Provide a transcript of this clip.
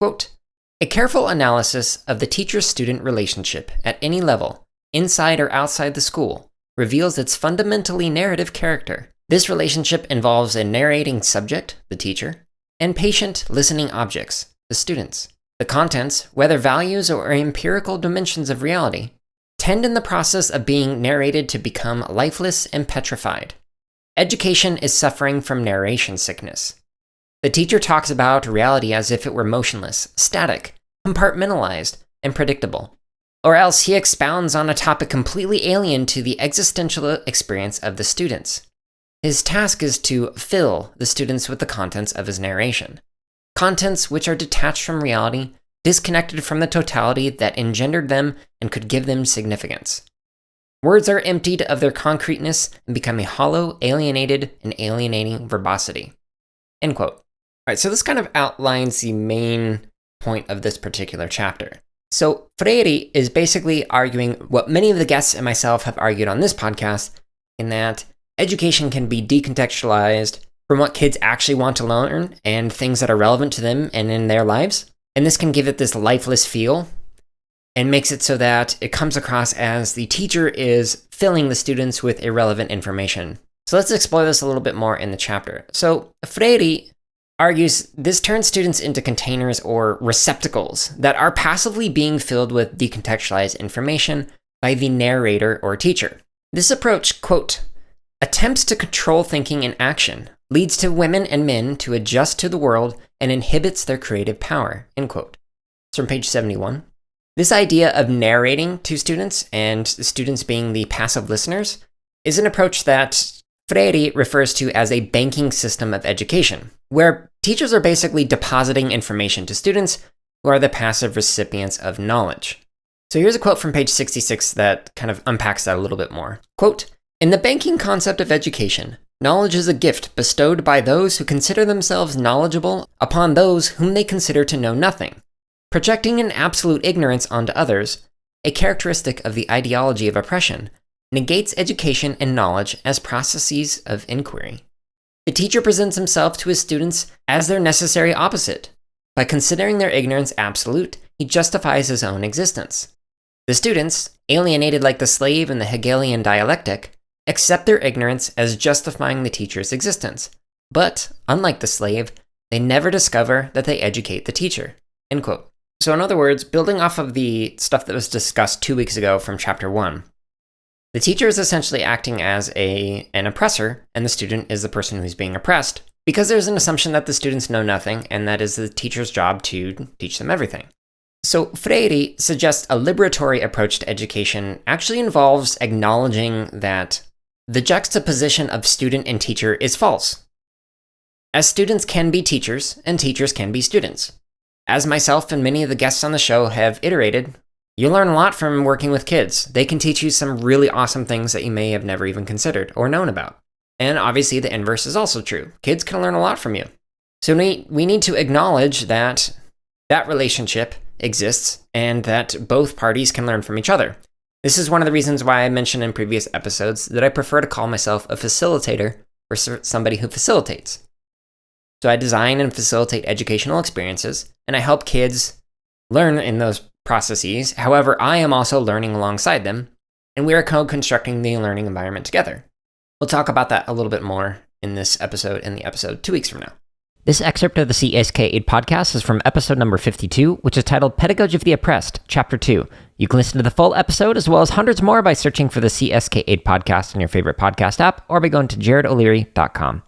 Quote, "A careful analysis of the teacher-student relationship at any level, inside or outside the school, reveals its fundamentally narrative character. This relationship involves a narrating subject, the teacher, and patient listening objects, the students. The contents, whether values or empirical dimensions of reality, tend in the process of being narrated to become lifeless and petrified. Education is suffering from narration sickness. The teacher talks about reality as if it were motionless, static, compartmentalized, and predictable. Or else he expounds on a topic completely alien to the existential experience of the students. His task is to fill the students with the contents of his narration. Contents which are detached from reality, disconnected from the totality that engendered them and could give them significance. Words are emptied of their concreteness and become a hollow, alienated, and alienating verbosity." End quote. All right, so this kind of outlines the main point of this particular chapter. So Freire is basically arguing what many of the guests and myself have argued on this podcast, in that education can be decontextualized from what kids actually want to learn and things that are relevant to them and in their lives. And this can give it this lifeless feel and makes it so that it comes across as the teacher is filling the students with irrelevant information. So let's explore this a little bit more in the chapter. So Freire argues this turns students into containers or receptacles that are passively being filled with decontextualized information by the narrator or teacher. This approach, quote, "attempts to control thinking and action, leads to women and men to adjust to the world, and inhibits their creative power," end quote. It's from page 71. This idea of narrating to students and students being the passive listeners is an approach that Freire refers to as a banking system of education, where teachers are basically depositing information to students who are the passive recipients of knowledge. So here's a quote from page 66 that kind of unpacks that a little bit more. Quote, "In the banking concept of education, knowledge is a gift bestowed by those who consider themselves knowledgeable upon those whom they consider to know nothing. Projecting an absolute ignorance onto others, a characteristic of the ideology of oppression, negates education and knowledge as processes of inquiry. The teacher presents himself to his students as their necessary opposite. By considering their ignorance absolute, he justifies his own existence. The students, alienated like the slave in the Hegelian dialectic, accept their ignorance as justifying the teacher's existence. But, unlike the slave, they never discover that they educate the teacher." End quote. So in other words, building off of the stuff that was discussed 2 weeks ago from chapter 1, the teacher is essentially acting as an oppressor, and the student is the person who's being oppressed, because there's an assumption that the students know nothing, and that is the teacher's job to teach them everything. So Freire suggests a liberatory approach to education actually involves acknowledging that the juxtaposition of student and teacher is false. As students can be teachers, and teachers can be students. As myself and many of the guests on the show have iterated, you learn a lot from working with kids. They can teach you some really awesome things that you may have never even considered or known about. And obviously the inverse is also true. Kids can learn a lot from you. So we need to acknowledge that that relationship exists and that both parties can learn from each other. This is one of the reasons why I mentioned in previous episodes that I prefer to call myself a facilitator or somebody who facilitates. So I design and facilitate educational experiences, and I help kids learn in those processes. However, I am also learning alongside them, and we are co-constructing the learning environment together. We'll talk about that a little bit more in this episode, in the episode 2 weeks from now. This excerpt of the CSK8 podcast is from episode number 52, which is titled Pedagogy of the Oppressed, Chapter 2. You can listen to the full episode as well as hundreds more by searching for the CSK8 podcast in your favorite podcast app or by going to jaredoleary.com.